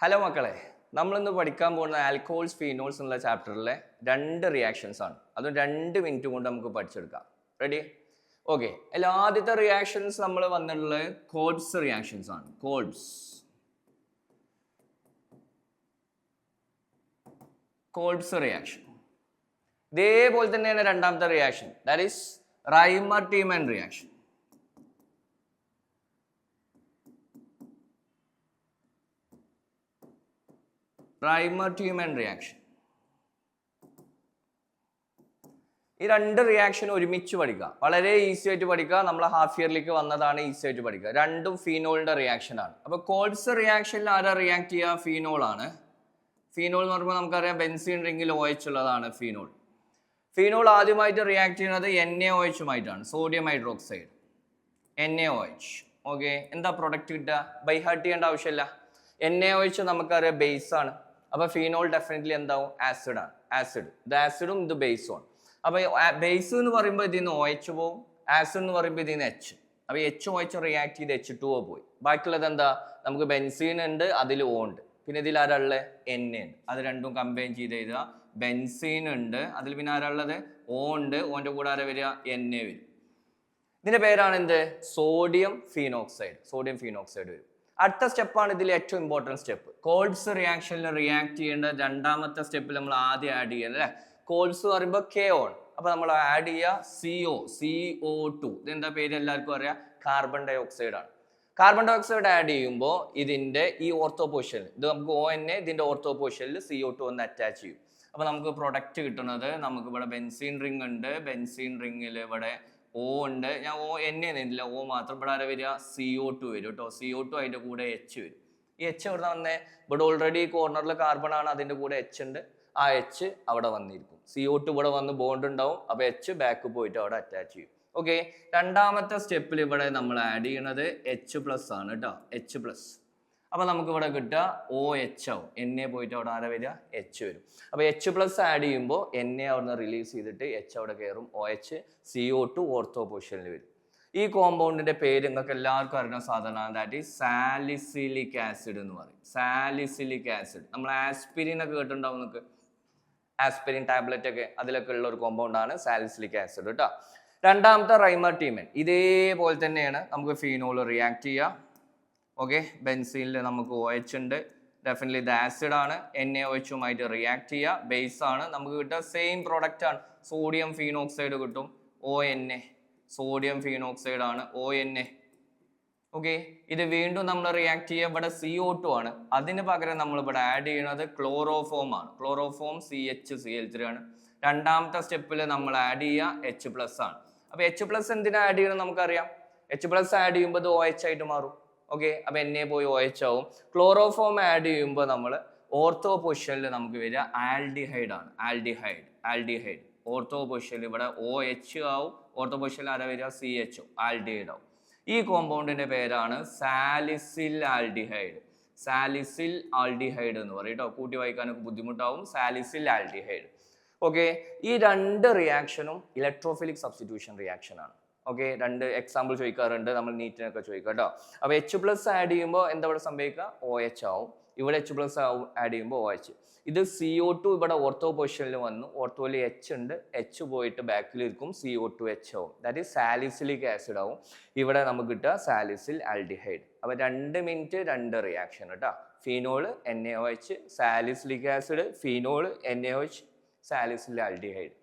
Hello മക്കളെ, നമ്മളിന്ന് പഠിക്കാൻ പോകുന്ന ആൽക്കഹോൾസ് ഫീനോൾസ് എന്നുള്ള ചാപ്റ്ററിലെ 2 റിയാക്ഷൻസ് ആണ്. അതും 2 മിനിറ്റ് കൊണ്ട് നമുക്ക് പഠിച്ചെടുക്കാം. റെഡി? ഓക്കെ. അതിൽ ആദ്യത്തെ റിയാക്ഷൻസ് നമ്മൾ വന്നിട്ടുള്ളത് കോൾബ്സ് റിയാക്ഷൻസ് ആണ്. Kolbe's reaction. ഇതേപോലെ തന്നെയാണ് രണ്ടാമത്തെ reaction, that is Reimer Tiemann reaction. Reimer Tiemann reaction. ഈ 2 റിയാക്ഷൻ ഒരുമിച്ച് പഠിക്കുക, വളരെ ഈസി ആയിട്ട് പഠിക്കുക. നമ്മൾ ഹാഫ് ഇയറിലേക്ക് വന്നതാണ്, ഈസി ആയിട്ട് പഠിക്കുക. രണ്ടും ഫീനോളിന്റെ റിയാക്ഷൻ ആണ്. അപ്പൊ കോൾബ്സ് റിയാക്ഷനിൽ ആരാ റിയാക്ട് ചെയ്യുക? ഫീനോൾ ആണ്. ഫീനോൾ എന്ന് പറയുമ്പോൾ നമുക്കറിയാം ബെൻസീൻ റിംഗിൽ OH ഉള്ളതാണ് ഫീനോൾ. ഫീനോൾ ആദ്യമായിട്ട് റിയാക്ട് ചെയ്യുന്നത് NaOH-ഉമായിട്ടാണ്, സോഡിയം ഹൈഡ്രോക്സൈഡ്, NaOH. ഓക്കെ, എന്താ പ്രൊഡക്റ്റ് കിട്ടുക? ബൈ ഹാർട്ട് ചെയ്യേണ്ട ആവശ്യമില്ല. NaOH നമുക്കറിയാം ബേസ് ആണ്. അപ്പൊ ഫീനോൾ ഡെഫിനറ്റ്ലി എന്താവും? ആസിഡ് ആണ്. ഇത് ആസിഡും ഇത് ബേസും ആണ്. അപ്പൊ ബേസ് എന്ന് പറയുമ്പോൾ ഇതിൽ നിന്ന് OH പോവും, ആസിഡ് എന്ന് പറയുമ്പോൾ ഇതിൽ നിന്ന് H. അപ്പൊ HOH റിയാക്ട് ചെയ്ത് H2O പോയി. ബാക്കിയുള്ളത് എന്താ? നമുക്ക് ബെൻസീൻ ഉണ്ട്, അതിൽ O ഉണ്ട്. പിന്നെ ഇതിൽ ആരാളുള്ളത്? Na ഉണ്ട്. അത് രണ്ടും കമ്പൈൻ ചെയ്ത് എഴുതുക. ബെൻസീൻ ഉണ്ട്, അതിൽ പിന്നെ ആരാളുള്ളത്? O ഉണ്ട്. ഓന്റെ കൂടെ ആരാ വരിക? Na വരും. ഇതിന്റെ പേരാണ് എന്ത്? സോഡിയം ഫീനോക്സൈഡ് വരും. അടുത്ത സ്റ്റെപ്പാണ് ഇതിൽ ഏറ്റവും ഇമ്പോർട്ടൻറ്റ് സ്റ്റെപ്പ്. കോൾബ്സ് റിയാക്ഷനിൽ റിയാക്ട് ചെയ്യേണ്ട രണ്ടാമത്തെ സ്റ്റെപ്പിൽ നമ്മൾ ആദ്യം ആഡ് ചെയ്യുന്നത് അല്ലേ? കോൾബ്സ് പറയുമ്പോൾ KO ആണ്. അപ്പൊ നമ്മൾ ആഡ് ചെയ്യുക CO2. ഇതെന്താ പേര് എല്ലാവർക്കും അറിയാം? കാർബൺ ഡൈ ഓക്സൈഡ് ആണ്. കാർബൺ ഡൈ ഓക്സൈഡ് ആഡ് ചെയ്യുമ്പോൾ ഇതിന്റെ ഈ ഓർത്തോ പൊസിഷനിൽ ഇത് നമുക്ക് ONA, ഇതിന്റെ ഓർത്തോ പൊസിഷനിൽ CO2 ഒന്ന് അറ്റാച്ച് ചെയ്യും. അപ്പൊ നമുക്ക് പ്രൊഡക്റ്റ് കിട്ടുന്നത്, നമുക്ക് ഇവിടെ ബെൻസീൻ റിംഗ് ഉണ്ട്. ബെൻസീൻ റിംഗിൽ ഇവിടെ O ഉണ്ട്. ഞാൻ NA എന്നില്ല, O മാത്രം. ഇവിടെ ആരെ വരിക? CO2 വരും കേട്ടോ. CO2 അതിന്റെ കൂടെ H വരും. ഈ H ഇവിടെ വന്നേ, ഇവിടെ ഓൾറെഡി കോർണറിൽ കാർബൺ ആണ്, അതിന്റെ കൂടെ H ഉണ്ട്. ആ H അവിടെ വന്നിരിക്കും. CO2 ഇവിടെ വന്ന് ബോണ്ട് ഉണ്ടാവും. അപ്പൊ H ബാക്ക് പോയിട്ട് അവിടെ അറ്റാച്ച് ചെയ്യും. ഓക്കെ, രണ്ടാമത്തെ സ്റ്റെപ്പിൽ ഇവിടെ നമ്മൾ ആഡ് ചെയ്യണത് H+ ആണ് കേട്ടോ. H+. അപ്പൊ നമുക്ക് ഇവിടെ കിട്ടുക OH ആവും. Na പോയിട്ട് അവിടെ ആരെ വരിക? H വരും. അപ്പൊ H+ ആഡ് ചെയ്യുമ്പോൾ Na അവിടെ റിലീസ് ചെയ്തിട്ട് H അവിടെ കയറും. OH, CO2 ഓർത്തോ പൊസിഷനിൽ വരും. ഈ കോമ്പൗണ്ടിന്റെ പേര് നിങ്ങൾക്ക് എല്ലാവർക്കും അറിയുന്ന സാധനമാണ്, ദാറ്റ് ഈസ് സാലിസിലിക് ആസിഡ് എന്ന് പറയും. Salicylic acid. നമ്മൾ ആസ്പിരിൻ ഒക്കെ കേട്ടിട്ടുണ്ടാവും, നിങ്ങൾക്ക് ആസ്പിരിൻ ടാബ്ലറ്റ് ഒക്കെ, അതിലൊക്കെ ഉള്ള ഒരു കോമ്പൗണ്ട് ആണ് സാലിസിലിക് ആസിഡ് കേട്ടോ. രണ്ടാമത്തെ റൈമർ-ടീമൻ ഇതേപോലെ തന്നെയാണ്. നമുക്ക് ഫീനോൾ റിയാക്ട് ചെയ്യുക. ഓക്കെ, ബെൻസീനിൽ നമുക്ക് OH ഉണ്ട്, ഡെഫിനറ്റ്ലി ഇത് ആസിഡ് ആണ്. NaOH-ഉമായിട്ട് റിയാക്ട് ചെയ്യുക, ബേസ് ആണ്. നമുക്ക് കിട്ടുക സെയിം പ്രോഡക്റ്റ് ആണ്, സോഡിയം ഫീനോക്സൈഡ് കിട്ടും. ONA, സോഡിയം ഫീനോക്സൈഡ് ആണ്, ONA. ഓക്കെ, ഇത് വീണ്ടും നമ്മൾ റിയാക്ട് ചെയ്യുക. ഇവിടെ CO2 ആണ്, അതിന് പകരം നമ്മൾ ഇവിടെ ആഡ് ചെയ്യുന്നത് ക്ലോറോഫോം ആണ്. ക്ലോറോഫോം CHCl3 ആണ്. രണ്ടാമത്തെ സ്റ്റെപ്പിൽ നമ്മൾ ആഡ് ചെയ്യുക H+ ആണ്. അപ്പൊ H+ എന്തിനാ ആഡ് ചെയ്യണം? നമുക്കറിയാം H+ ആഡ് ചെയ്യുമ്പോൾ ഇത് OH ആയിട്ട് മാറും. ഓക്കെ, അപ്പൊ Na പോയി OH ആവും. ക്ലോറോഫോം ആഡ് ചെയ്യുമ്പോൾ നമ്മൾ ഓർത്തോ പൊസിഷനിൽ നമുക്ക് വരിക ആൽഡിഹൈഡ് ആണ്. ആൽഡിഹൈഡ് ഓർത്തോ പൊസിഷനിൽ ഇവിടെ OH ആവും. ഓർത്തോ പൊസിഷനിൽ ആരാ വരിക? CHO, ആൽഡിഹൈഡ് ആവും. ഈ കോമ്പൗണ്ടിന്റെ പേരാണ് സാലിസിൽ ആൽഡിഹൈഡ്. സാലിസിൽ ആൽഡിഹൈഡ് എന്ന് പറയും കേട്ടോ. കൂട്ടി വായിക്കാനൊക്കെ ബുദ്ധിമുട്ടാവും. സാലിസിൽ ആൽഡിഹൈഡ്. ഓക്കെ, ഈ 2 റിയാക്ഷനും ഇലക്ട്രോഫിലിക് സബ്സ്റ്റിറ്റ്യൂഷൻ റിയാക്ഷൻ ആണ്. ഓക്കെ, 2 എക്സാമ്പിൾ ചോദിക്കാറുണ്ട്, നമ്മൾ നീറ്റിനൊക്കെ ചോദിക്കാം കേട്ടോ. അപ്പൊ H+ ആഡ് ചെയ്യുമ്പോൾ എന്താ ഇവിടെ സംഭവിക്കുക? OH ആവും. ഇവിടെ H+ ആഡ് ചെയ്യുമ്പോൾ OH. ഇത് CO2 ഇവിടെ ഓർത്തോ പൊസിഷനിൽ വന്നു. ഓർത്തോയിൽ H ഉണ്ട്, H പോയിട്ട് ബാക്കിലിരിക്കും, CO2 H ആവും. ദാറ്റ് ഈസ് സാലിസിലിക് ആസിഡ് ആവും. ഇവിടെ നമുക്ക് കിട്ടുക സാലിസിൽ ആൽഡിഹൈഡ്. അപ്പൊ 2 മിനിറ്റ് 2 റിയാക്ഷൻ കേട്ടോ. Phenol, NaOH, salicylic acid, phenol, NaOH, സാലിസിൽ aldehyde.